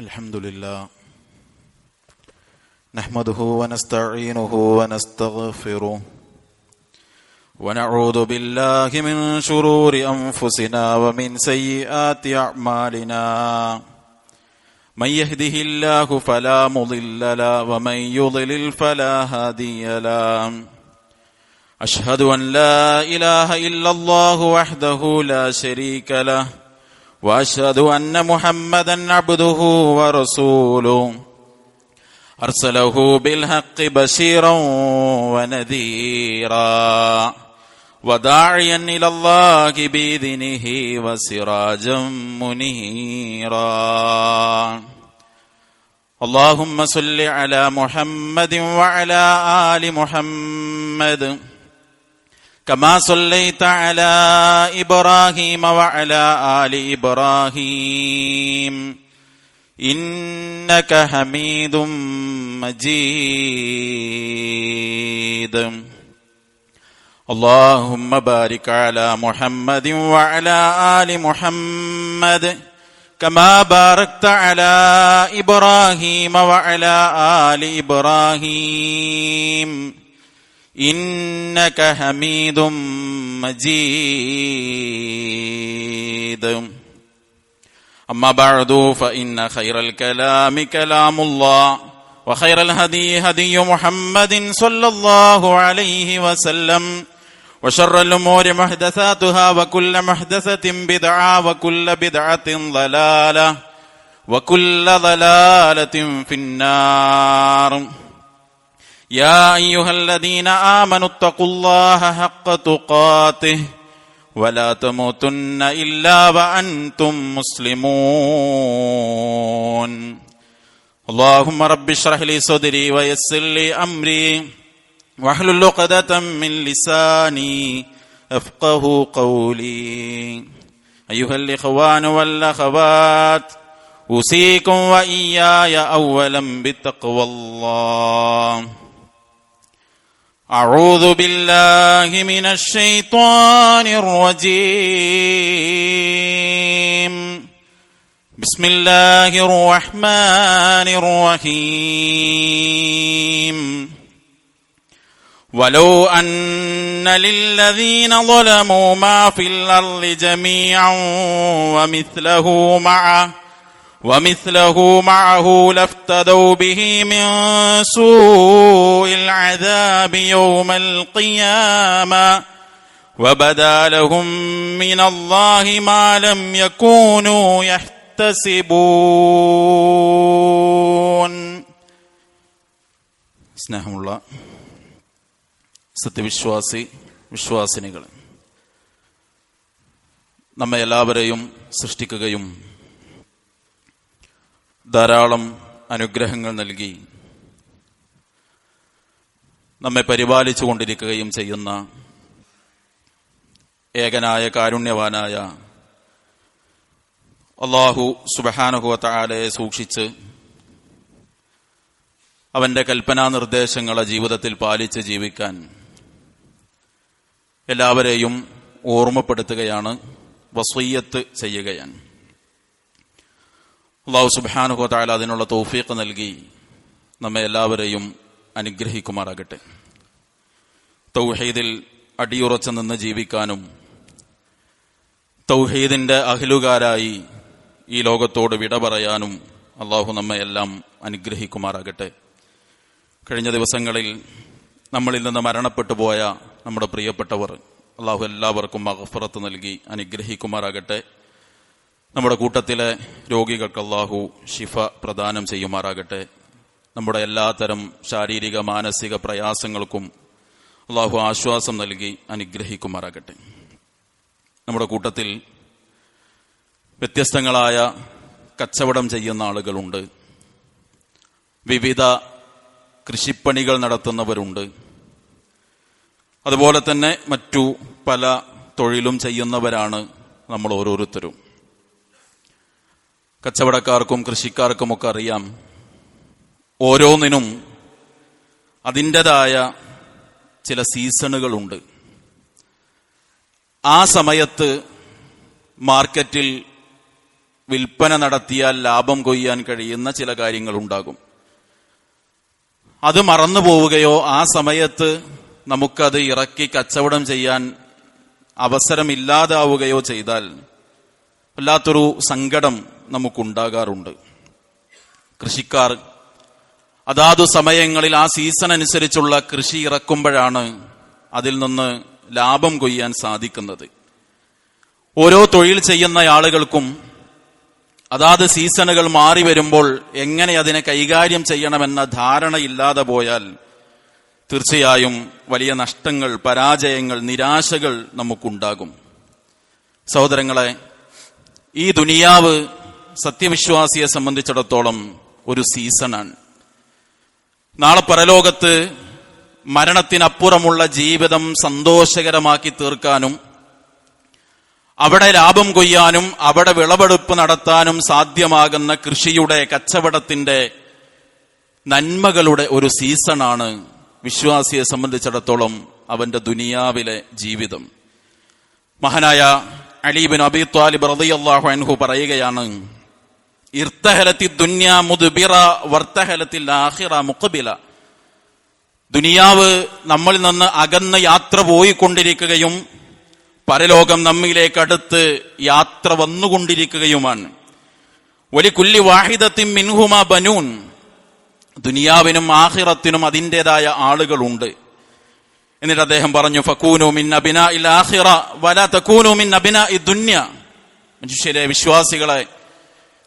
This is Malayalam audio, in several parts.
الحمد لله نحمده ونستعينه ونستغفره ونعوذ بالله من شرور أنفسنا ومن سيئات أعمالنا من يهده الله فلا مضل له ومن يضلل فلا هادي له أشهد أن لا إله إلا الله وحده لا شريك له وأشهد أن محمدا عبده ورسوله أرسله بالحق بشيرا ونذيرا وداعيا إلى الله بإذنه وسراجا منيرا اللهم صل على محمد وعلى آل محمد كما صليت على إبراهيم وعلى آل إبراهيم إنك حميد مجيد اللهم بارك على محمد وعلى آل محمد كما باركت على إبراهيم وعلى آل إبراهيم إنك حميد مجيد أما بعد فإن خير الكلام كلام الله وخير الهدي هدي محمد صلى الله عليه وسلم وشر الأمور محدثاتها وكل محدثة بدعة وكل بدعة ضلالة وكل ضلالة في النار يا أيها الذين آمنوا اتقوا الله حق تقاته ولا تموتن إلا وأنتم مسلمون اللهم رب اشرح لي صدري ويسر لي أمري واحلل عقدة من لساني يفقه قولي أيها الإخوان والأخوات أوصيكم وإياي أولا بتقوى الله أعوذ بالله من الشيطان الرجيم بسم الله الرحمن الرحيم ولو أن للذين ظلموا ما في الأرض جميعا ومثله معه لافتدوا به من سوء العذاب يوم القيامة وبدا لهم من الله ما لم يكونوا يحتسبون. സ്നേഹമുള്ള വിശ്വാസിനികൾ, നമ്മെ എല്ലാവരെയും സൃഷ്ടിക്കുകയും ധാരാളം അനുഗ്രഹങ്ങൾ നൽകി നമ്മെ പരിപാലിച്ചു കൊണ്ടിരിക്കുകയും ചെയ്യുന്ന ഏകനായ കാരുണ്യവാനായ അല്ലാഹു സുബ്ഹാനഹു വ തആലയെ സൂക്ഷിച്ച് അവന്റെ കൽപ്പനാ നിർദ്ദേശങ്ങളെ ജീവിതത്തിൽ പാലിച്ച് ജീവിക്കാൻ എല്ലാവരെയും ഓർമ്മപ്പെടുത്തുകയാണ്, വസിയ്യത്ത് ചെയ്യുകയാണ്. അല്ലാഹു സുബ്ഹാനഹു വ തആല അതിനുള്ള തൗഫീഖ് നൽകി നമ്മെ എല്ലാവരെയും അനുഗ്രഹിക്കുമാറാകട്ടെ. തൗഹീദിൽ അടിയുറച്ചു നിന്ന് ജീവിക്കാനും തൗഹീദിന്റെ അഹ്ലുകാരായി ഈ ലോകത്തോട് വിട പറയാനും അല്ലാഹു നമ്മെ എല്ലാം അനുഗ്രഹിക്കുമാറാകട്ടെ. കഴിഞ്ഞ ദിവസങ്ങളിൽ നമ്മളിൽ നിന്ന് മരണപ്പെട്ടു പോയ നമ്മുടെ പ്രിയപ്പെട്ടവർ അല്ലാഹു എല്ലാവർക്കും മഗ്ഫിറത്ത് നൽകി അനുഗ്രഹിക്കുമാറാകട്ടെ. നമ്മുടെ കൂട്ടത്തിലെ രോഗികൾക്ക് അല്ലാഹു ശിഫ പ്രദാനം ചെയ്യുമാറാകട്ടെ. നമ്മുടെ എല്ലാത്തരം ശാരീരിക മാനസിക പ്രയാസങ്ങൾക്കും അല്ലാഹു ആശ്വാസം നൽകി അനുഗ്രഹിക്കുമാറാകട്ടെ. നമ്മുടെ കൂട്ടത്തിൽ വ്യത്യസ്തങ്ങളായ കച്ചവടം ചെയ്യുന്ന ആളുകളുണ്ട്, വിവിധ കൃഷിപ്പണികൾ നടത്തുന്നവരുണ്ട്, അതുപോലെ തന്നെ മറ്റു പല തൊഴിലും ചെയ്യുന്നവരാണ് നമ്മൾ ഓരോരുത്തരും. കച്ചവടക്കാർക്കും കൃഷിക്കാർക്കുമൊക്കെ അറിയാം, ഓരോന്നിനും അതിൻ്റെതായ ചില സീസണുകളുണ്ട്. ആ സമയത്ത് മാർക്കറ്റിൽ വിൽപ്പന നടത്തിയാൽ ലാഭം കൊയ്യാൻ കഴിയുന്ന ചില കാര്യങ്ങൾ ഉണ്ടാകും. അത് മറന്നു പോവുകയോ ആ സമയത്ത് നമുക്കത് ഇറക്കി കച്ചവടം ചെയ്യാൻ അവസരമില്ലാതാവുകയോ ചെയ്താൽ വല്ലാത്തൊരു സങ്കടം നമുക്കുണ്ടാകാറുണ്ട്. കൃഷിക്കാർ അതാതു സമയങ്ങളിൽ ആ സീസൺ അനുസരിച്ചുള്ള കൃഷി ഇറക്കുമ്പോഴാണ് അതിൽ നിന്ന് ലാഭം കൊയ്യാൻ സാധിക്കുന്നത്. ഓരോ തൊഴിൽ ചെയ്യുന്ന ആളുകൾക്കും അതാത് സീസണുകൾ മാറി വരുമ്പോൾ എങ്ങനെ അതിനെ കൈകാര്യം ചെയ്യണമെന്ന ധാരണയില്ലാതെ പോയാൽ തീർച്ചയായും വലിയ നഷ്ടങ്ങൾ, പരാജയങ്ങൾ, നിരാശകൾ നമുക്കുണ്ടാകും. സഹോദരങ്ങളെ, ഈ ദുനിയാവ് സത്യവിശ്വാസിയെ സംബന്ധിച്ചിടത്തോളം ഒരു സീസണാണ്. നാളെ പരലോകത്ത് മരണത്തിനപ്പുറമുള്ള ജീവിതം സന്തോഷകരമാക്കി തീർക്കാനും അവിടെ ലാഭം കൊയ്യാനും അവിടെ വിളവെടുപ്പ് നടത്താനും സാധ്യമാകുന്ന കൃഷിയുടെ, കച്ചവടത്തിന്റെ, നന്മകളുടെ ഒരു സീസണാണ് വിശ്വാസിയെ സംബന്ധിച്ചിടത്തോളം അവന്റെ ദുനിയാവിലെ ജീവിതം. മഹാനായ അലി ബിൻ അബി ത്വാലിബ് റളിയല്ലാഹു അൻഹു പറയുകയാണ്, ഇർതഹലത്തി ദുനിയ മുദ്ബിറ വർതഹലത്തിൽ ആഖിറ മുഖ്ബില. ദുനിയാവ് നമ്മളിൽ നിന്ന് അകന്ന് യാത്ര പോയിക്കൊണ്ടിരിക്കുകയും പരലോകം നമ്മിലേക്ക് അടുത്ത് യാത്ര വന്നുകൊണ്ടിരിക്കുകയുമാണ്. വലികുല്ലി വാഹിദത്തിൻ മിൻഹുമാ ബനൂൻ. ദുനിയാവിനും ആഖിറത്തിനും അതിൻ്റെതായ ആളുകളുണ്ട്. എന്നിട്ട് അദ്ദേഹം പറഞ്ഞു, ഫകൂനു മിൻ അബ്നാഇൽ ആഖിറ വലാ തകൂനു മിൻ അബ്നാഇ ദുനിയ. മനുഷ്യരെ, വിശ്വാസികളെ,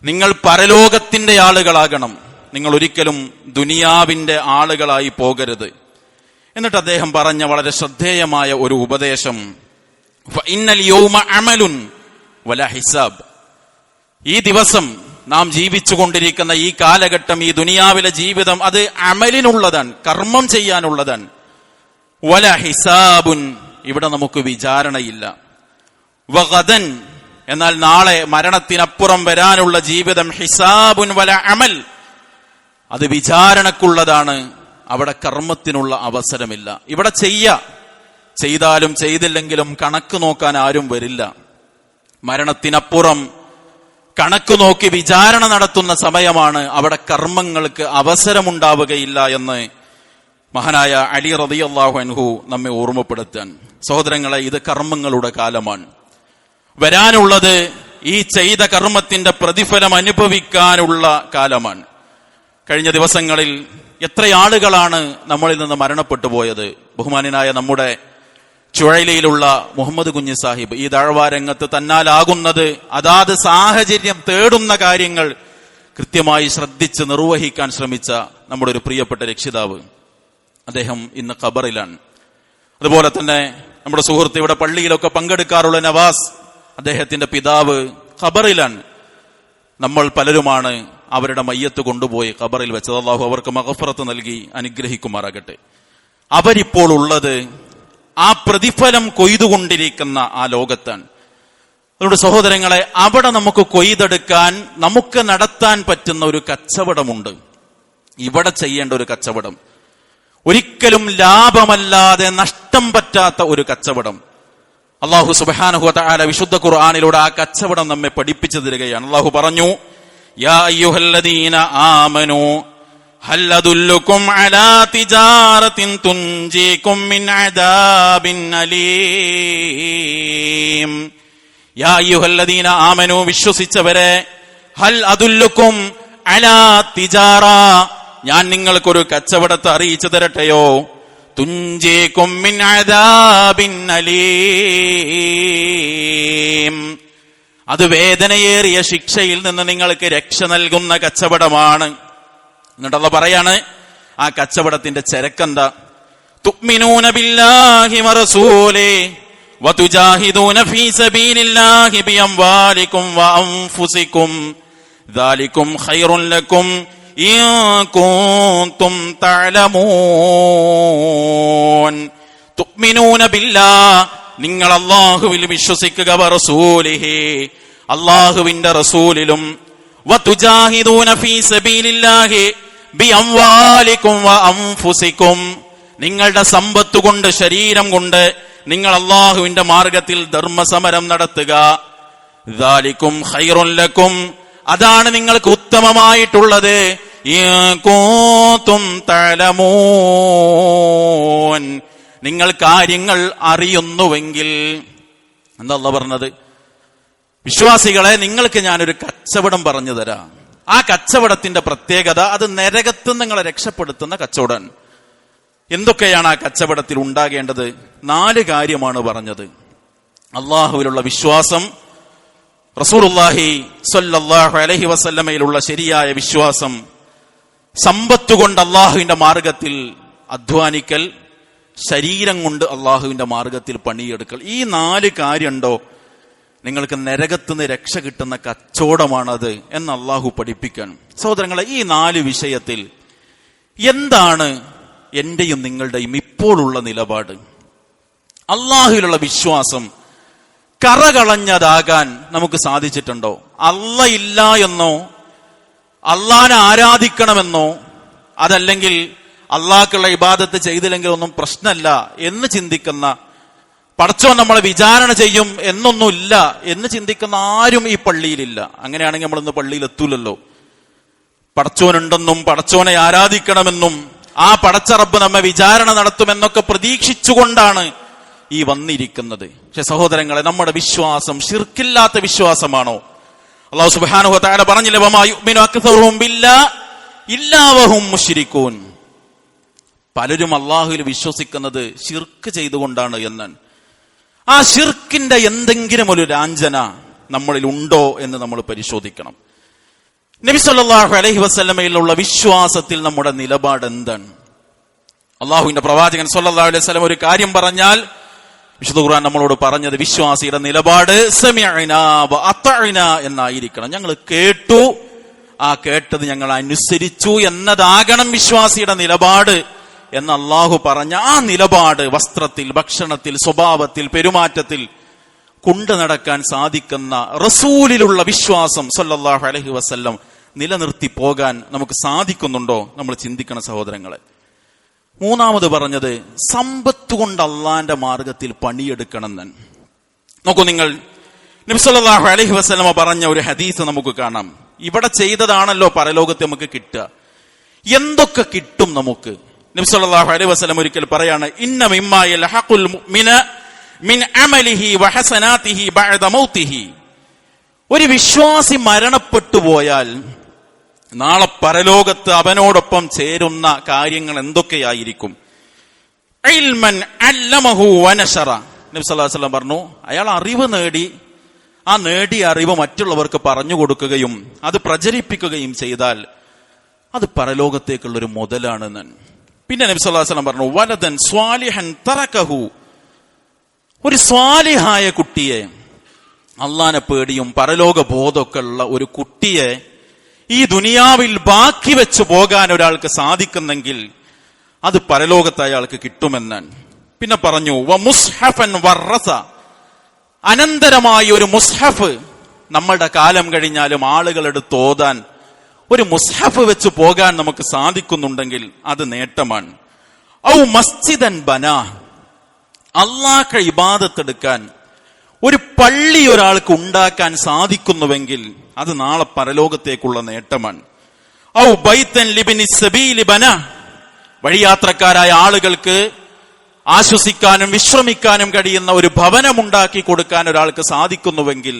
നിങ്ങൾ പരലോകത്തിന്റെ ആളുകളാകണം, നിങ്ങൾ ഒരിക്കലും ദുനിയാവിന്റെ ആളുകളായി പോകരുത്. എന്നിട്ട് അദ്ദേഹം പറഞ്ഞ വളരെ ശ്രദ്ധേയമായ ഒരു ഉപദേശം, ഫഇന്നൽ യൗമ അമലുൻ വലാ ഹിസാബ്. ഈ ദിവസം നാം ജീവിച്ചുകൊണ്ടിരിക്കുന്ന ഈ കാലഘട്ടം, ഈ ദുനിയാവിലെ ജീവിതം, അത് അമലിനുള്ളതാണ്, കർമ്മം ചെയ്യാനുള്ളതാണ്. വലാ ഹിസാബുൻ, ഇവിടെ നമുക്ക് വിചാരണയില്ല. വഗദൻ, എന്നാൽ നാളെ മരണത്തിനപ്പുറം വരാനുള്ള ജീവിതം, ഹിസാബുൻ വലാ അമൽ, അത് വിചാരണക്കുള്ളതാണ്. അവിടെ കർമ്മത്തിനുള്ള അവസരമില്ല. ഇവിടെ ചെയ്താലും ചെയ്തില്ലെങ്കിലും കണക്ക് നോക്കാൻ ആരും വരില്ല. മരണത്തിനപ്പുറം കണക്ക് നോക്കി വിചാരണ നടത്തുന്ന സമയമാണ്. അവിടെ കർമ്മങ്ങൾക്ക് അവസരമുണ്ടാവുകയില്ല എന്ന് മഹാനായ അലി റളിയല്ലാഹു അൻഹു നമ്മെ ഓർമ്മപ്പെടുത്താൻ. സഹോദരങ്ങളെ, ഇത് കർമ്മങ്ങളുടെ കാലമാണ്. വരാനുള്ളത് ഈ ചെയ്ത കർമ്മത്തിന്റെ പ്രതിഫലം അനുഭവിക്കാനുള്ള കാലമാണ്. കഴിഞ്ഞ ദിവസങ്ങളിൽ എത്ര ആളുകളാണ് നമ്മളിൽ നിന്ന് മരണപ്പെട്ടു പോയത്. ബഹുമാനായ നമ്മുടെ ചുഴലിയിലുള്ള മുഹമ്മദ് കുഞ്ഞി സാഹിബ് ഈ ദഅ്വാ രംഗത്ത് തന്നാലാകുന്നത് അതാത് സാഹചര്യം തേടുന്ന കാര്യങ്ങൾ കൃത്യമായി ശ്രദ്ധിച്ച് നിർവഹിക്കാൻ ശ്രമിച്ച നമ്മുടെ ഒരു പ്രിയപ്പെട്ട രക്ഷിതാവ്, അദ്ദേഹം ഇന്ന് ഖബറിലാണ്. അതുപോലെ തന്നെ നമ്മുടെ സുഹൃത്ത് ഇവിടെ പള്ളിയിലൊക്കെ പങ്കെടുക്കാറുള്ള നവാസ്, അദ്ദേഹത്തിന്റെ പിതാവ് ഖബറിലാണ്. നമ്മൾ പലരുമാണ് അവരുടെ മയ്യത്ത് കൊണ്ടുപോയി ഖബറിൽ വെച്ചത്. അല്ലാഹു അവർക്ക് മഗ്ഫിറത്ത് നൽകി അനുഗ്രഹിക്കുമാറാകട്ടെ. അവരിപ്പോൾ ഉള്ളത് ആ പ്രതിഫലം കൊയ്തുകൊണ്ടിരിക്കുന്ന ആ ലോകത്താണ്. അതുകൊണ്ട് സഹോദരങ്ങളെ, അവിടെ നമുക്ക് കൊയ്തെടുക്കാൻ, നമുക്ക് നടത്താൻ പറ്റുന്ന ഒരു കച്ചവടമുണ്ട്. ഇവിടെ ചെയ്യേണ്ട ഒരു കച്ചവടം, ഒരിക്കലും ലാഭമല്ലാതെ നഷ്ടം പറ്റാത്ത ഒരു കച്ചവടം. അല്ലാഹു സുബ്ഹാനഹു വ തആല വിശുദ്ധ ഖുർആനിലൂടെ ആ കച്ചവടം നമ്മെ പഠിപ്പിച്ചു തരികയാണ്. അല്ലാഹു പറഞ്ഞു, യാ അയ്യുഹല്ലദീന ആമനൂ ഹൽ അദുല്ലുകും അലാ തിജാറത്തിൻ തുൻജീകും മിൻ അദാബിൻ അലീം. യാ അയ്യുഹല്ലദീന ആമനൂ, വിശ്വസിച്ചവരെ, ഹൽ അദുല്ലുകും അലാ തിജാറ, ഞാൻ നിങ്ങൾക്കൊരു കച്ചവടത്തെ അറിയിച്ചു തരട്ടെയോ? തുൻജീകും മിൻ അദാബിൻ അലീം, അത് വേദനയേറിയ ശിക്ഷയിൽ നിന്ന് നിങ്ങൾക്ക് രക്ഷ നൽകുന്ന കച്ചവടമാണ്. എന്നിട്ടല്ല പറയാണ്, ആ കച്ചവടത്തിന്റെ ചരക്കെന്താ? തുഅ്മിനൂന ബില്ലാഹി വറസൂലിഹി വതുജാഹിദൂന ഫീ സബീലില്ലാഹി ബിഅംവാലികും വഅൻഫുസികും ദാലികും ഖൈറുൻ ലക്കും ഇൻ കുൻതും തഅലമൂൻ. തുഅ്മിനൂന ബില്ലാഹ്, നിങ്ങൾ അല്ലാഹുവിൽ വിശ്വസിക്കുക, വറസൂലിഹി, അല്ലാഹുവിന്റെ റസൂലിലും, വതുജാഹിദൂന ഫീ സബീലില്ലാഹി ബിഅംവാലികും വഅൻഫുസികും, നിങ്ങളുടെ സമ്പത്ത് കൊണ്ട്, ശരീരം കൊണ്ട് നിങ്ങൾ അല്ലാഹുവിന്റെ മാർഗത്തിൽ ധർമ്മസമരം നടത്തുക. ദാലികും ഖൈറുൻ ലക്കും, അതാണ് നിങ്ങൾക്ക് ഉത്തമമായിട്ടുള്ളത്. ഇൻ കുൻതും തഅലമൂൻ, നിങ്ങൾ കാര്യങ്ങൾ അറിയുന്നുവെങ്കിൽ. എന്താ അല്ലാഹു പറഞ്ഞത്? വിശ്വാസികളെ, നിങ്ങൾക്ക് ഞാനൊരു കച്ചവടം പറഞ്ഞു തരാം. ആ കച്ചവടത്തിന്റെ പ്രത്യേകത, അത് നരകത്ത് നിങ്ങളെ രക്ഷപ്പെടുത്തുന്ന കച്ചവടം. എന്തൊക്കെയാണ് ആ കച്ചവടത്തിൽ ഉണ്ടാകേണ്ടത്? 4 കാര്യമാണ് പറഞ്ഞത്. അള്ളാഹുവിലുള്ള വിശ്വാസം, റസൂലുള്ളാഹി സ്വല്ലല്ലാഹു അലൈഹി വസല്ലമയിലുള്ള ശരിയായ വിശ്വാസം, സമ്പത്ത് കൊണ്ട് അള്ളാഹുവിന്റെ മാർഗത്തിൽ അധ്വാനിക്കൽ, ശരീരം കൊണ്ട് അള്ളാഹുവിന്റെ മാർഗത്തിൽ പണിയെടുക്കൽ. ഈ 4 കാര്യമുണ്ടോ, നിങ്ങൾക്ക് നരകത്തുനിന്ന് രക്ഷ കിട്ടുന്ന കച്ചവടമാണത് എന്ന് അള്ളാഹു പഠിപ്പിക്കാൻ. സഹോദരങ്ങളെ, ഈ 4 വിഷയത്തിൽ എന്താണ് എന്റെയും നിങ്ങളുടെയും ഇപ്പോഴുള്ള നിലപാട്? അള്ളാഹുവിലുള്ള വിശ്വാസം കറകളഞ്ഞതാകാൻ നമുക്ക് സാധിച്ചിട്ടുണ്ടോ? അല്ലാഹ് ഇല്ല എന്നോ, അള്ളാഹനെ ആരാധിക്കണമെന്നോ, അതല്ലെങ്കിൽ അള്ളാഹ്ക്കുള്ള ഇബാദത്ത് ചെയ്തില്ലെങ്കിൽ ഒന്നും പ്രശ്നമല്ല എന്ന് ചിന്തിക്കുന്ന, പടച്ചോൻ നമ്മളെ വിചാരണ ചെയ്യും എന്നൊന്നുമില്ല എന്ന് ചിന്തിക്കുന്ന ആരും ഈ പള്ളിയിലില്ല. അങ്ങനെയാണെങ്കിൽ നമ്മളിന്ന് പള്ളിയിൽ എത്തൂലല്ലോ. പടച്ചോനുണ്ടെന്നും പടച്ചോനെ ആരാധിക്കണമെന്നും ആ പടച്ച റബ്ബ് നമ്മെ വിചാരണ നടത്തുമെന്നൊക്കെ പ്രതീക്ഷിച്ചുകൊണ്ടാണ് ഈ വന്നിരിക്കുന്നത്. പക്ഷെ സഹോദരങ്ങളെ, നമ്മുടെ വിശ്വാസം ശിർക്കില്ലാത്ത വിശ്വാസമാണോ? അല്ലാഹു സുബ്ഹാനഹു വ തആല പറഞ്ഞില്ലേ, വമാ യുഅ്മിനു അക്സറുഹും ബില്ലാഹി ഇല്ലാ വഹും മുശ്രികൂൻ. പലരും അള്ളാഹുവിൽ വിശ്വസിക്കുന്നത് ശിർക്ക് ചെയ്തുകൊണ്ടാണ് എന്നാണ്. ആ ശിർക്കിന്റെ എന്തെങ്കിലും ഒരു ലാഞ്ചന നമ്മളിൽ ഉണ്ടോ എന്ന് നമ്മൾ പരിശോധിക്കണം. നബി സല്ലല്ലാഹു അലൈഹി വസല്ലമയിലുള്ള വിശ്വാസത്തിൽ നമ്മുടെ നിലപാട് എന്താണ്? അള്ളാഹുവിന്റെ പ്രവാചകൻ സല്ലല്ലാഹു അലൈഹി വസല്ലം ഒരു കാര്യം പറഞ്ഞാൽ വിശുദ്ധ ഖുർആൻ നമ്മളോട് പറഞ്ഞത് വിശ്വാസിയുടെ നിലപാട് സമിഅനാ വ അതഅനാ എന്നായിരിക്കണം. ഞങ്ങൾ കേട്ടു, ആ കേട്ടത് ഞങ്ങൾ അനുസരിച്ചു എന്നതാകണം വിശ്വാസിയുടെ നിലപാട് എന്ന് അള്ളാഹു പറഞ്ഞ ആ നിലപാട് വസ്ത്രത്തിൽ, ഭക്ഷണത്തിൽ, സ്വഭാവത്തിൽ, പെരുമാറ്റത്തിൽ കൊണ്ടു നടക്കാൻ സാധിക്കുന്ന റസൂലിലുള്ള വിശ്വാസം സല്ലല്ലാഹു അലൈഹി വസല്ലം നിലനിർത്തി പോകാൻ നമുക്ക് സാധിക്കുന്നുണ്ടോ? നമ്മൾ ചിന്തിക്കണം സഹോദരങ്ങളെ. 3ാമത് പറഞ്ഞത് സമ്പത്ത് കൊണ്ട് അള്ളാന്റെ മാർഗത്തിൽ പണിയെടുക്കണം എന്ന്. നോക്കൂ, നിങ്ങൾ നബി സല്ലല്ലാഹു അലൈഹി വസല്ലമ പറഞ്ഞ ഒരു ഹദീസ് നമുക്ക് കാണാം. ഇവിടെ ചെയ്തതാണല്ലോ പരലോകത്ത് നമുക്ക് കിട്ടുക. എന്തൊക്കെ കിട്ടും നമുക്ക്? നബി സല്ലല്ലാഹു അലൈഹി വസല്ലം ഒരിക്കൽ പറയാണ്, ഇന്ന മിമ്മാ യൽഹഖുൽ മുഅ്മിന മിൻ അമലിഹി വഹസനാതിഹി ബഅദ മൗതിഹി. ഒരു വിശ്വാസി മരണപ്പെട്ടു പോയാൽ നാളെ പരലോകത്ത് അവനോടൊപ്പം ചേരുന്ന കാര്യങ്ങൾ എന്തൊക്കെയായിരിക്കും? ഇൽമൻ അല്ലമഹു വനശറ. നബി സല്ലല്ലാഹു അലൈഹി വസല്ലം പറഞ്ഞു, അയാൾ അറിവ് നേടി, ആ നേടിയ അറിവ് മറ്റുള്ളവർക്ക് പറഞ്ഞു കൊടുക്കുകയും അത് പ്രചരിപ്പിക്കുകയും ചെയ്താൽ അത് പരലോകത്തേക്കുള്ളൊരു മുതലാണെന്ന്. പിന്നെ നബി സല്ലല്ലാഹു അലൈഹി വസല്ലം പറഞ്ഞു, വലദൻ സ്വാലിഹൻ തറകഹു. ഒരു സ്വാലിഹായ കുട്ടിയെ, അള്ളാനെ പേടിയും പരലോക ബോധമൊക്കെ ഉള്ള ഒരു കുട്ടിയെ ഈ ദുനിയാവിൽ ബാക്കി വെച്ച് പോകാൻ ഒരാൾക്ക് സാധിക്കുന്നെങ്കിൽ അത് പരലോകത്ത് അയാൾക്ക് കിട്ടുമെന്നാണ്. പിന്നെ പറഞ്ഞു, വ മുസ്ഹഫൻ വറസ. അനന്തരമായി ഒരു മുസ്ഹഫ് നമ്മളുടെ കാലം കഴിഞ്ഞാലും ആളുകൾ എടുത്ത് ഓതാൻ ഒരു മുസ്ഹഫ് വെച്ച് പോകാൻ നമുക്ക് സാധിക്കുന്നുണ്ടെങ്കിൽ അത് നേട്ടമാണ്. ഔ മസ്ജിദൻ ബനാ. അള്ളാഹ്ക്ക് ഇബാദത്തെടുക്കാൻ ഒരു പള്ളി ഒരാൾക്ക് ഉണ്ടാക്കാൻ സാധിക്കുന്നുവെങ്കിൽ അത് നാളെ പരലോകത്തേക്കുള്ള നേട്ടമാണ്. ഔ ബൈതൻ ലിബ്നി സബീലി ബനാ. വഴിയാത്രക്കാരായ ആളുകൾക്ക് ആശ്വസിക്കാനും വിശ്രമിക്കാനും കഴിയുന്ന ഒരു ഭവനമുണ്ടാക്കി കൊടുക്കാൻ ഒരാൾക്ക് സാധിക്കുന്നുവെങ്കിൽ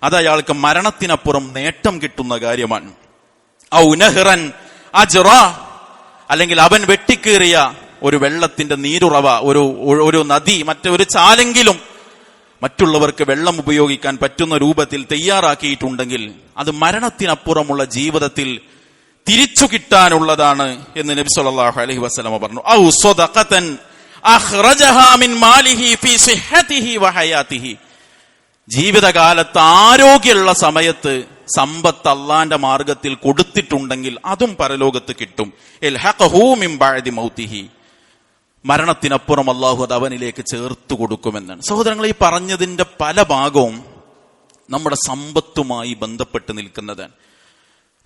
അത് അയാൾക്ക് മരണത്തിനപ്പുറം നേട്ടം കിട്ടുന്ന കാര്യമാണ്. ഔ നഹ്റൻ അജ്റ. അല്ലെങ്കിൽ അവൻ വെട്ടിക്കേറിയ ഒരു വെള്ളത്തിന്റെ നീരുറവ, ഒരു നദി, മറ്റൊരു ചാലെങ്കിലും മറ്റുള്ളവർക്ക് വെള്ളം ഉപയോഗിക്കാൻ പറ്റുന്ന രൂപത്തിൽ തയ്യാറാക്കിയിട്ടുണ്ടെങ്കിൽ അത് മരണത്തിനപ്പുറമുള്ള ജീവിതത്തിൽ തിരിച്ചു കിട്ടാനുള്ളതാണ് എന്ന് നബി സല്ലല്ലാഹു അലൈഹി വസല്ലം പറഞ്ഞു. ഔ സ്വദഖതൻ അഖ്റജഹാ മിൻ മാലിഹി ഫീ സിഹ്ഹതിഹി വഹയാതിഹി. ജീവിതകാലത്ത് ആരോഗ്യമുള്ള സമയത്ത് സമ്പത്ത് അള്ളാന്റെ മാർഗത്തിൽ കൊടുത്തിട്ടുണ്ടെങ്കിൽ അതും പരലോകത്ത് കിട്ടും. ഇൽഹഖഹു മിൻ ബഅദി മൗതിഹി. മരണത്തിനപ്പുറം അള്ളാഹു അത് അവനിലേക്ക് ചേർത്ത് കൊടുക്കുമെന്നാണ്. സഹോദരങ്ങൾ, ഈ പറഞ്ഞതിന്റെ പല ഭാഗവും നമ്മുടെ സമ്പത്തുമായി ബന്ധപ്പെട്ട് നിൽക്കുന്നതാണ്.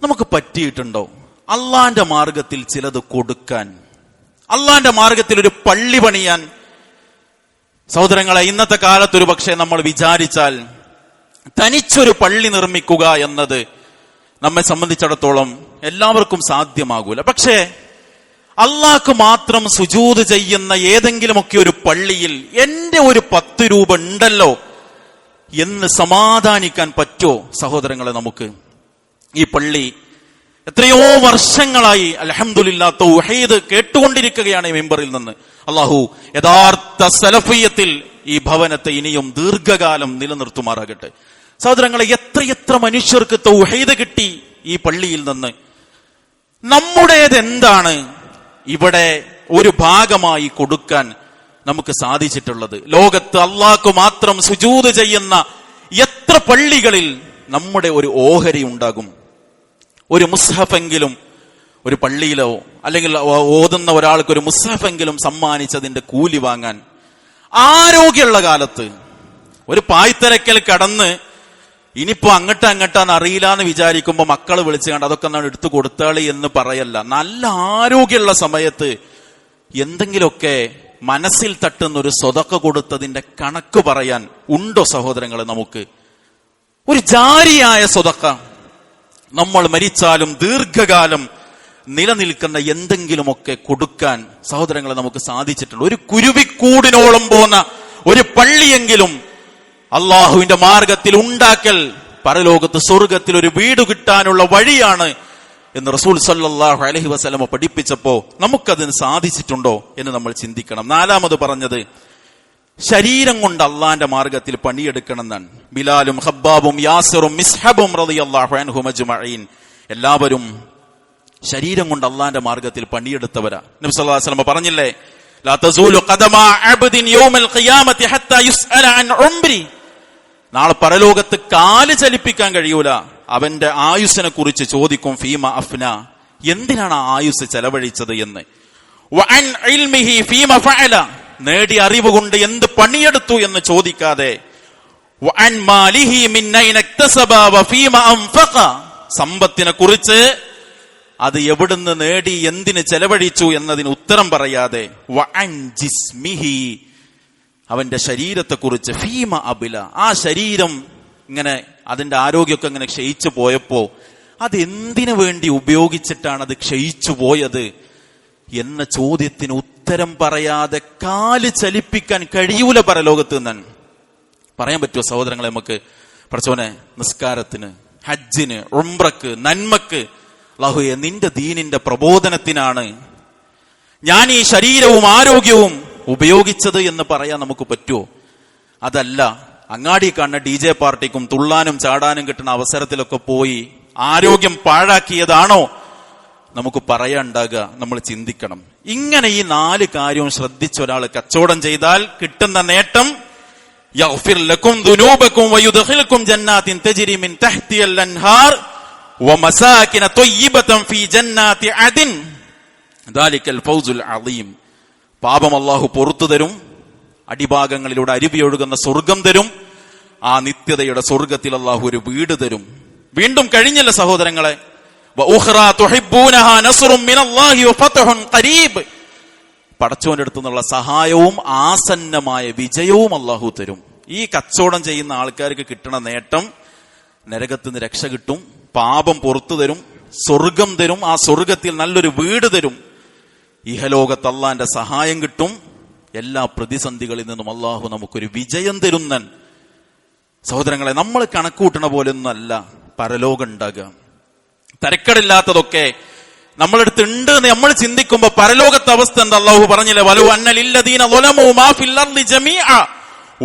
നമുക്ക് പറ്റിയിട്ടുണ്ടോ അള്ളാന്റെ മാർഗത്തിൽ ചിലത് കൊടുക്കാൻ, അള്ളാന്റെ മാർഗത്തിൽ ഒരു പള്ളി പണിയാൻ? സഹോദരങ്ങളെ, ഇന്നത്തെ കാലത്ത് ഒരു പക്ഷേ നമ്മൾ വിചാരിച്ചാൽ തനിച്ചൊരു പള്ളി നിർമ്മിക്കുക എന്നത് നമ്മെ സംബന്ധിച്ചിടത്തോളം എല്ലാവർക്കും സാധ്യമാകൂല. പക്ഷേ അള്ളാഹ്ക്ക് മാത്രം സുജൂദ് ചെയ്യുന്ന ഏതെങ്കിലുമൊക്കെ ഒരു പള്ളിയിൽ എന്റെ ഒരു 10 രൂപ ഉണ്ടല്ലോ എന്ന് സമാധാനിക്കാൻ പറ്റുമോ സഹോദരങ്ങളെ? നമുക്ക് ഈ പള്ളി എത്രയോ വർഷങ്ങളായി അൽഹംദുലില്ലാ തൗഹീദ് കേട്ടുകൊണ്ടിരിക്കുകയാണ് ഈ മിമ്പറിൽ നിന്ന്. അള്ളാഹു യഥാർത്ഥ സലഫിയത്തിൽ ഈ ഭവനത്തെ ഇനിയും ദീർഘകാലം നിലനിർത്തുമാറാകട്ടെ. സഹോദരങ്ങളെ, എത്രയെത്ര മനുഷ്യർക്ക് തൗഹീദ് കിട്ടി ഈ പള്ളിയിൽ നിന്ന്. നമ്മുടേത് എന്താണ് ഇവിടെ ഒരു ഭാഗമായി കൊടുക്കാൻ നമുക്ക് സാധിച്ചിട്ടുള്ളത്? ലോകത്ത് അള്ളാഹ്ക്ക് മാത്രം സുജൂദ് ചെയ്യുന്ന എത്ര പള്ളികളിൽ നമ്മുടെ ഒരു ഓഹരി ഉണ്ടാകും? ഒരു മുസ്ഹഫെങ്കിലും ഒരു പള്ളിയിലോ അല്ലെങ്കിൽ ഓതുന്ന ഒരാൾക്ക് ഒരു മുസ്ഹഫെങ്കിലും സമ്മാനിച്ചതിന്റെ കൂലി വാങ്ങാൻ ആരോഗ്യമുള്ള കാലത്ത് ഒരു പായ്ത്തരക്കൽ കടന്ന് ഇനിയിപ്പോ അങ്ങട്ടാന്ന് അറിയില്ല എന്ന് വിചാരിക്കുമ്പോ മക്കള് വിളിച്ചു കണ്ട് അതൊക്കെ എന്നാണ് എടുത്തു കൊടുത്താളി എന്ന് പറയല്ല. നല്ല ആരോഗ്യമുള്ള സമയത്ത് എന്തെങ്കിലുമൊക്കെ മനസ്സിൽ തട്ടുന്ന ഒരു സ്വതക്ക കൊടുത്തതിന്റെ കണക്ക് പറയാൻ ഉണ്ടോ സഹോദരങ്ങളെ? നമുക്ക് ഒരു ജാരിയായ സ്വതക്ക, നമ്മൾ മരിച്ചാലും ദീർഘകാലം നിലനിൽക്കുന്ന എന്തെങ്കിലുമൊക്കെ കൊടുക്കാൻ സഹോദരങ്ങളെ നമുക്ക് സാധിച്ചിട്ടുണ്ട്. ഒരു കുരുവിക്കൂടിനോളം പോന്ന ഒരു പള്ളിയെങ്കിലും അള്ളാഹുവിന്റെ മാർഗത്തിൽ ഉണ്ടാക്കൽ പരലോകത്ത് സ്വർഗത്തിൽ ഒരു വീട് കിട്ടാനുള്ള വഴിയാണ് എന്ന് റസൂൽ സല്ലല്ലാഹു അലൈഹി വസല്ലം പഠിപ്പിച്ചപ്പോ നമുക്കതിന് സാധിച്ചിട്ടുണ്ടോ എന്ന് നമ്മൾ ചിന്തിക്കണം. 4ാമത് പറഞ്ഞത് ശരീരം കൊണ്ട് അള്ളാന്റെ മാർഗത്തിൽ പണിയെടുക്കണം എന്നാണ്. ബിലാലും ഖബ്ബാബും യാസിറും മിസ്ഹബും റളിയല്ലാഹു അൻഹും അജ്മഈൻ എല്ലാവരും ശരീരം കൊണ്ട് അള്ളാന്റെ മാർഗത്തിൽ പണിയെടുത്തവരാ. നബി സല്ലല്ലാഹു അലൈഹി വസല്ലം പറഞ്ഞില്ലേ, ലാ തസൂലു ഖദമാ അബ്ദിൻ യൗമൽ ഖിയാമത്തി ഹത്താ യുസ്അല അൻ ഉംരി. നാളെ പരലോകത്ത് കാല് ചലിപ്പിക്കാൻ കഴിയൂല. അവന്റെ ആയുസ്സിനെ കുറിച്ച് ചോദിക്കും, ഫീമ അഫ്ന, എന്തിനാണ് ആ ആയുസ് ചെലവഴിച്ചത് എന്ന്. വഅൻ ഇൽമിഹി ഫീമ ഫഅല, നേടിയ അറിവ് കൊണ്ട് എന്ത് പണിയെടുത്തു എന്ന് ചോദിക്കാതെ. വഅൻ മാലിഹി മിൻ അയ്ന ഇക്തസബ വഫീമ അൻഫഖ, സമ്പത്തിനെ കുറിച്ച് അത് എവിടുന്ന് നേടി എന്തിന് ചെലവഴിച്ചു എന്നതിന് ഉത്തരം പറയാതെ. വഅൻ ജിസ്മിഹി, അവന്റെ ശരീരത്തെക്കുറിച്ച് ഫീമ അബില, ആ ശരീരം ഇങ്ങനെ അതിന്റെ ആരോഗ്യമൊക്കെ ഇങ്ങനെ ക്ഷയിച്ചു പോയപ്പോ അത് എന്തിനു വേണ്ടി ഉപയോഗിച്ചിട്ടാണ് അത് ക്ഷയിച്ചു പോയത് എന്ന ചോദ്യത്തിന് ഉത്തരം പറയാതെ കാല് ചലിപ്പിക്കാൻ കഴിയൂല പരലോകത്ത് നിന്നാണ്. പറയാൻ പറ്റുമോ സഹോദരങ്ങളെ നമുക്ക്? പടച്ചോനെ, നിസ്കാരത്തിന്, ഹജ്ജിന്, ഉംറക്ക്, നന്മക്ക്, അല്ലാഹുവേ നിന്റെ ദീനിന്റെ പ്രബോധനത്തിനാണ് ഞാൻ ഈ ശരീരവും ആരോഗ്യവും ഉപയോഗിച്ചത് എന്ന് പറയാൻ നമുക്ക് പറ്റുമോ? അതല്ല, അങ്ങാടി കാണുന്ന DJ പാർട്ടിക്കും തുള്ളാനും ചാടാനും കിട്ടുന്ന അവസരത്തിലൊക്കെ പോയി ആരോഗ്യം പാഴാക്കിയതാണോ നമുക്ക് പറയാനുണ്ടാകുക? നമ്മൾ ചിന്തിക്കണം. ഇങ്ങനെ ഈ 4 കാര്യവും ശ്രദ്ധിച്ച ഒരാൾ കച്ചവടം ചെയ്താൽ കിട്ടുന്ന നേട്ടം, യഗ്ഫിർ ലക്കും ദുനൂബക്കും വയുദ്ഖിൽക്കും ജന്നാത്തിൻ തജ്രി മിൻ തഹ്തിഹൽ അൻഹാർ വമസാകിന ത്വയ്യിബതൻ ഫീ ജന്നാത്തി അദിൻ ദാലികൽ ഫൗസുൽ അളീം. പാപം അല്ലാഹു പുറത്തു തരും, അടിഭാഗങ്ങളിലൂടെ അരുവി ഒഴുകുന്ന സ്വർഗം തരും, ആ നിത്യതയുടെ സ്വർഗത്തിൽ അല്ലാഹു ഒരു വീട് തരും. വീണ്ടും കഴിഞ്ഞല്ല സഹോദരങ്ങളെ, പടച്ചോന്റെ അടുത്തു നിന്നുള്ള സഹായവും ആസന്നമായ വിജയവും അല്ലാഹു തരും. ഈ കച്ചവടം ചെയ്യുന്ന ആൾക്കാർക്ക് കിട്ടുന്ന നേട്ടം, നരകത്തിൽ നിന്ന് രക്ഷ കിട്ടും, പാപം പുറത്തു തരും, സ്വർഗം തരും, ആ സ്വർഗത്തിൽ നല്ലൊരു വീട് തരും, ഇഹലോകത്ത് അള്ളാന്റെ സഹായം കിട്ടും, എല്ലാ പ്രതിസന്ധികളിൽ നിന്നും അള്ളാഹു നമുക്കൊരു വിജയം തരുന്നൻ. സഹോദരങ്ങളെ, നമ്മൾ കണക്കൂട്ടണ പോലെയൊന്നും അല്ല പരലോകം ഉണ്ടാകുക. തരക്കടില്ലാത്തതൊക്കെ നമ്മളെടുത്ത് ഉണ്ട് എന്ന് നമ്മൾ ചിന്തിക്കുമ്പോ പരലോകത്തെ അവസ്ഥ എന്താ? അല്ലാഹു പറഞ്ഞില്ലേ, വലു അന്നലില്ലദീന ളലമു മാ ഫിൽ അർളി ജമീഅ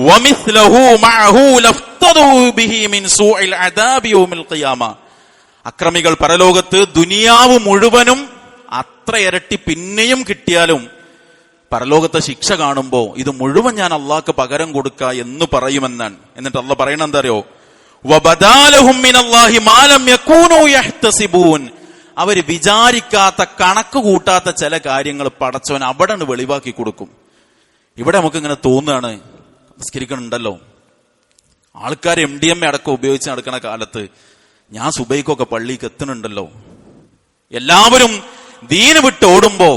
വമിസ്ലഹു മഅഹു ലഫ്തദു ബിഹി മിൻ സൂഇൽ അദാബി യൗമിൽ ഖിയാമ. അക്രമികൾ പരലോകത്ത് ദുനിയാവ് മുഴുവനും അത്ര ഇരട്ടി പിന്നെയും കിട്ടിയാലും പരലോകത്തെ ശിക്ഷ കാണുമ്പോ ഇത് മുഴുവൻ ഞാൻ അള്ളാഹ്ക്ക് പകരം കൊടുക്ക എന്ന് പറയുമെന്നാണ്. എന്നിട്ട് അള്ളാഹ് പറയണ എന്താ അറിയോ? വബദാലഹും മിനല്ലാഹി മാ ലം യകൂനൂ യഹ്തസിബൂൻ. അവര് വിചാരിക്കാത്ത, കണക്ക് കൂട്ടാത്ത ചില കാര്യങ്ങൾ പടച്ചവൻ അവിടെ വെളിവാക്കി കൊടുക്കും. ഇവിടെ നമുക്ക് ഇങ്ങനെ തോന്നുകയാണ്, നിസ്കരിക്കണുണ്ടല്ലോ, ആൾക്കാർ MDMA അടക്കം ഉപയോഗിച്ച് നടക്കുന്ന കാലത്ത് ഞാൻ സുബൈക്കൊക്കെ പള്ളിക്ക് എത്തുന്നുണ്ടല്ലോ, എല്ലാവരും ദീന് വിട്ട് ഓടുമ്പോ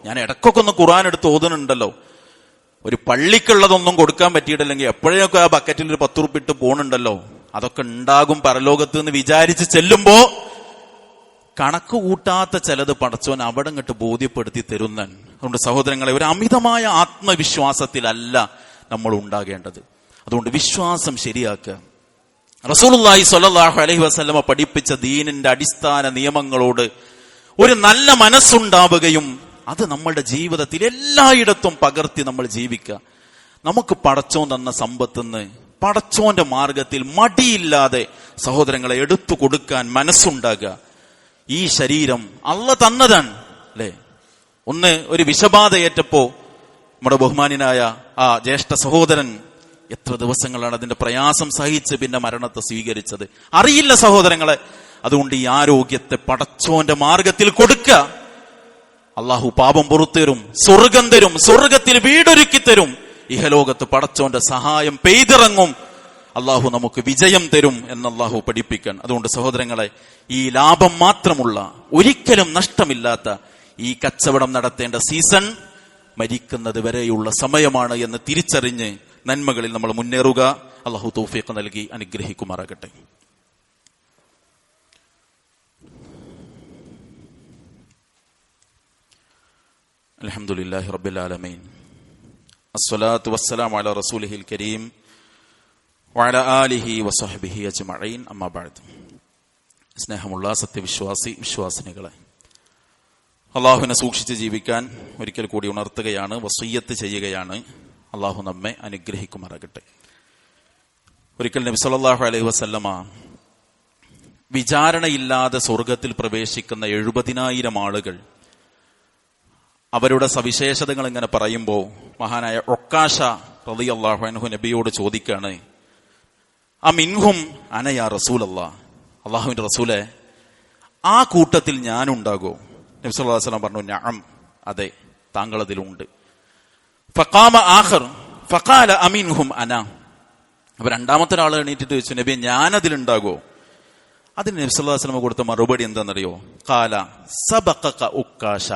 ഞാൻ ഇടക്കൊക്കെ ഒന്ന് ഖുർആൻ എടുത്ത് ഓതുന്നുണ്ടല്ലോ, ഒരു പള്ളിക്കുള്ളതൊന്നും കൊടുക്കാൻ പറ്റിയിട്ടില്ലെങ്കിൽ എപ്പോഴൊക്കെ ആ ബക്കറ്റിൽ ഒരു 10 ഉറുപ്പിക ഇട്ട് പോണുണ്ടല്ലോ, അതൊക്കെ ഉണ്ടാകും പരലോകത്ത് എന്ന് വിചാരിച്ച് ചെല്ലുമ്പോ കണക്ക് കൂട്ടാത്ത ചിലത് പടച്ചോൻ അവിടെ ഇങ്ങോട്ട് ബോധ്യപ്പെടുത്തി തരുന്നൻ. അതുകൊണ്ട് സഹോദരങ്ങളെ, ഒരു അമിതമായ ആത്മവിശ്വാസത്തിലല്ല നമ്മൾ ഉണ്ടാകേണ്ടത്. അതുകൊണ്ട് വിശ്വാസം ശരിയാക്കുക. റസൂലുള്ളാഹി സ്വല്ലല്ലാഹു അലൈഹി വസല്ലമ പഠിപ്പിച്ച ദീനിന്റെ അടിസ്ഥാന നിയമങ്ങളോട് ഒരു നല്ല മനസ്സുണ്ടാവുകയും അത് നമ്മളുടെ ജീവിതത്തിൽ എല്ലായിടത്തും പകർത്തി നമ്മൾ ജീവിക്കുക. നമുക്ക് പടച്ചോൻ തന്ന സമ്പത്തുനിന്ന് പടച്ചോന്റെ മാർഗത്തിൽ മടിയില്ലാതെ സഹോദരങ്ങളെ എടുത്തു കൊടുക്കാൻ മനസ്സുണ്ടാകുക. ഈ ശരീരം അള്ളാഹ് തന്നതാണ് അല്ലെ. ഒരു വിഷബാധയേറ്റപ്പോ നമ്മുടെ ബഹുമാനായ ആ ജ്യേഷ്ഠ സഹോദരൻ എത്ര ദിവസങ്ങളാണ് അതിന്റെ പ്രയാസം സഹിച്ച് പിന്നെ മരണത്തെ സ്വീകരിച്ചത്, അറിയില്ല സഹോദരങ്ങളെ. അതുകൊണ്ട് ഈ ആരോഗ്യത്തെ പടച്ചോന്റെ മാർഗത്തിൽ കൊടുക്കുക. അള്ളാഹു പാപം പുറത്തുതരും, സ്വർഗം തരും, സ്വർഗത്തിൽ വീടൊരുക്കി തരും. ഇഹലോകത്ത് പടച്ചോന്റെ സഹായം പെയ്തിറങ്ങും, അള്ളാഹു നമുക്ക് വിജയം തരും എന്ന് അള്ളാഹു പഠിപ്പിക്കാൻ. അതുകൊണ്ട് സഹോദരങ്ങളെ, ഈ ലാഭം മാത്രമുള്ള ഒരിക്കലും നഷ്ടമില്ലാത്ത ഈ കച്ചവടം നടത്തേണ്ട സീസൺ മരിക്കുന്നത് വരെയുള്ള സമയമാണ് എന്ന് തിരിച്ചറിഞ്ഞ് നന്മകളിൽ നമ്മൾ മുന്നേറുക. അള്ളാഹു തൗഫീഖ് നൽകി അനുഗ്രഹിക്കുമാറാകട്ടെ. അൽഹംദുലില്ലാഹി റബ്ബിൽ ആലമീൻ. അസ്സലാത്തു വസ്സലാമു അലാ റസൂലിഹിൽ കരീം വഅലാ ആലിഹി വസഹ്ബിഹി അജ്മഈൻ. അമ്മാ ബഅദ്. സ്നേഹമുള്ള വിശ്വാസിനികളെ, അള്ളാഹുവിനെ സൂക്ഷിച്ച് ജീവിക്കാൻ ഒരിക്കൽ കൂടി ഉണർത്തുകയാണ്, വസിയ്യത്ത് ചെയ്യുകയാണ്. അള്ളാഹു നമ്മെ അനുഗ്രഹിക്കുമാറാകട്ടെ. ഒരിക്കൽ നബി സല്ലല്ലാഹു അലൈഹി വസല്ലമ വിചാരണയില്ലാതെ സ്വർഗത്തിൽ പ്രവേശിക്കുന്ന 70,000 ആളുകൾ, അവരുടെ സവിശേഷതകൾ ഇങ്ങനെ പറയുമ്പോൾ മഹാനായ ഉക്കാശ റളിയല്ലാഹു അൻഹു നബിയോട് ചോദിക്കാണ്, അമിൻഹും അന യാ റസൂലല്ലാഹ്, അള്ളാഹുവിന്റെ റസൂലെ, ആ കൂട്ടത്തിൽ ഞാനുണ്ടാകോ? നബി സല്ലല്ലാഹു അലൈഹി വസല്ലം പറഞ്ഞു, നഅം, അതെ, താങ്കൾ അതിലുണ്ട്. ഫഖാമ ആഖർ ഫഖാല അമിൻഹും അന. അപ്പൊ രണ്ടാമത്തെ ഒരാൾ എണീറ്റിട്ട് ചോദിച്ചു, നബി, ഞാനതിലുണ്ടാകോ? അതിന് നബി സല്ലല്ലാഹു അലൈഹി വസല്ലം കൊടുത്ത മറുപടി എന്താണെന്നറിയോ? ഖാല സബഖക ഉക്കാശ,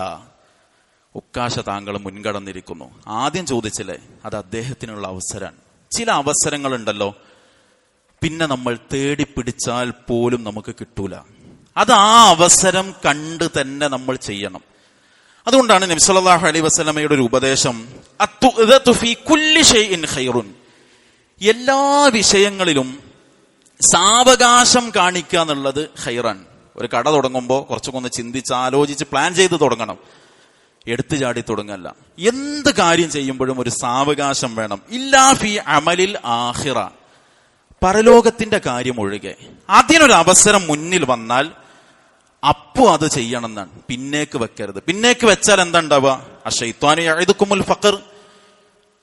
ഉക്കാശ താങ്കൾ മുൻകടന്നിരിക്കുന്നു. ആദ്യം ചോദിച്ചില്ലേ, അത് അദ്ദേഹത്തിനുള്ള അവസരമാണ്. ചില അവസരങ്ങൾ ഉണ്ടല്ലോ, പിന്നെ നമ്മൾ തേടി പിടിച്ചാൽ പോലും നമുക്ക് കിട്ടൂല. അത് ആ അവസരം കണ്ട് തന്നെ നമ്മൾ ചെയ്യണം. അതുകൊണ്ടാണ് നബി സല്ലല്ലാഹു അലൈഹി വസല്ലമയുടെ ഒരു ഉപദേശം, അത്തുഅദതു ഫീ കുല്ലി ഷൈഇൻ ഖൈറുൻ, എല്ലാ വിഷയങ്ങളിലും സാവകാശം കാണിക്കുക എന്നുള്ളത് ഖൈറാൻ. ഒരു കട തുടങ്ങുമ്പോൾ കുറച്ചൊക്കെ ഒന്ന് ചിന്തിച്ച് ആലോചിച്ച് പ്ലാൻ ചെയ്ത് തുടങ്ങണം, എടുത്തു ചാടി തുടങ്ങല്ല. എന്ത് കാര്യം ചെയ്യുമ്പോഴും ഒരു സാവകാശം വേണം. ഇല്ലാ ഫീ അമലിൽ ആഖിറ, പരലോകത്തിന്റെ കാര്യം ഒഴികെ. അതിനൊരു അവസരം മുന്നിൽ വന്നാൽ അപ്പോ അത് ചെയ്യണം എന്നാണ്, പിന്നേക്ക് വെക്കരുത്. പിന്നേക്ക് വെച്ചാൽ എന്താ ഉണ്ടാവുക? അശൈത്വാനു യഇദുകുമുൽ ഫഖർ,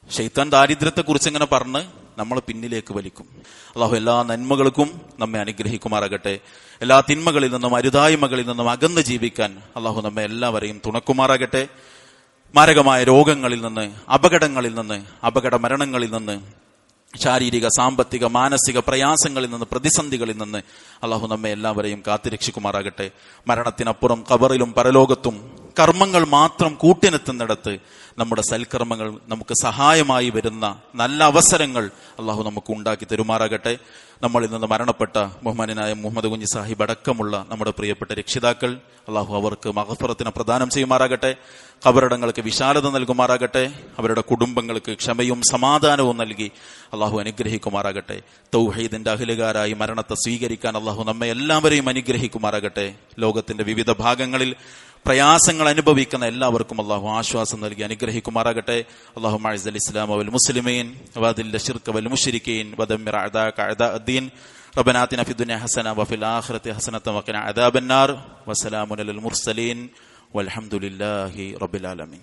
ശൈത്താൻ ദാരിദ്ര്യത്തെ കുറിച്ച് ഇങ്ങനെ പറഞ്ഞ് നമ്മൾ പിന്നിലേക്ക് വലിക്കും. അള്ളാഹു എല്ലാ നന്മകൾക്കും നമ്മെ അനുഗ്രഹിക്കുമാറാകട്ടെ. എല്ലാ തിന്മകളിൽ നിന്നും അരുതായ്മകളിൽ നിന്നും അകന്ന് ജീവിക്കാൻ അള്ളാഹു നമ്മെ എല്ലാവരെയും തുണക്കുമാറാകട്ടെ. മാരകമായ രോഗങ്ങളിൽ നിന്ന്, അപകടങ്ങളിൽ നിന്ന്, അപകട മരണങ്ങളിൽ നിന്ന്, ശാരീരിക, സാമ്പത്തിക, മാനസിക പ്രയാസങ്ങളിൽ നിന്ന്, പ്രതിസന്ധികളിൽ നിന്ന് അള്ളാഹു നമ്മെ എല്ലാവരെയും കാത്തുരക്ഷിക്കുമാറാകട്ടെ. മരണത്തിനപ്പുറം ഖബറിലും പരലോകത്തും കർമ്മങ്ങൾ മാത്രം കൂട്ടിനെത്തുന്നിടത്ത് നമ്മുടെ സൽക്കർമ്മങ്ങൾ നമുക്ക് സഹായമായി വരുന്ന നല്ല അവസരങ്ങൾ അള്ളാഹു നമുക്ക് ഉണ്ടാക്കി തരുമാറാകട്ടെ. നമ്മളിൽ നിന്ന് മരണപ്പെട്ട ബഹുമാനായ മുഹമ്മദ് കുഞ്ഞി സാഹിബ് അടക്കമുള്ള നമ്മുടെ പ്രിയപ്പെട്ട രക്ഷിതാക്കൾ, അള്ളാഹു അവർക്ക് മഗ്ഫിറത്തിനെ പ്രദാനം ചെയ്യുമാറാകട്ടെ. ഖബറിടങ്ങൾക്ക് വിശാലത നൽകുമാറാകട്ടെ. അവരുടെ കുടുംബങ്ങൾക്ക് ക്ഷമയും സമാധാനവും നൽകി അള്ളാഹു അനുഗ്രഹിക്കുമാറാകട്ടെ. തൗഹീദിന്റെ അഹ്ലുകാരായി മരണത്തെ സ്വീകരിക്കാൻ അള്ളാഹു നമ്മെ എല്ലാവരെയും അനുഗ്രഹിക്കുമാറാകട്ടെ. ലോകത്തിന്റെ വിവിധ ഭാഗങ്ങളിൽ പ്രയാസങ്ങൾ അനുഭവിക്കുന്ന എല്ലാവർക്കും അള്ളാഹു ആശ്വാസം നൽകി അനുഗ്രഹിക്കുമാറാകട്ടെ. അല്ലാഹുമ്മ അഇസ്സൽ ഇസ്ലാമ വൽ മുസ്ലിമീൻ വദില്ല ശിർക വൽ മുശ്രിക്കീൻ വദമ്മിർ അഅദാക അഅദാഅദ്ദീൻ റബ്ബനാ ആതിനാ ഫിദ്ദുനിയ ഹസന വഫിൽ ആഖിറതി ഹസനത വഖിനാ അദാബന്നാർ വസലാമുൻ അലൽ മുർസലീൻ വൽഹംദുലില്ലാഹി റബ്ബിൽ ആലമീൻ.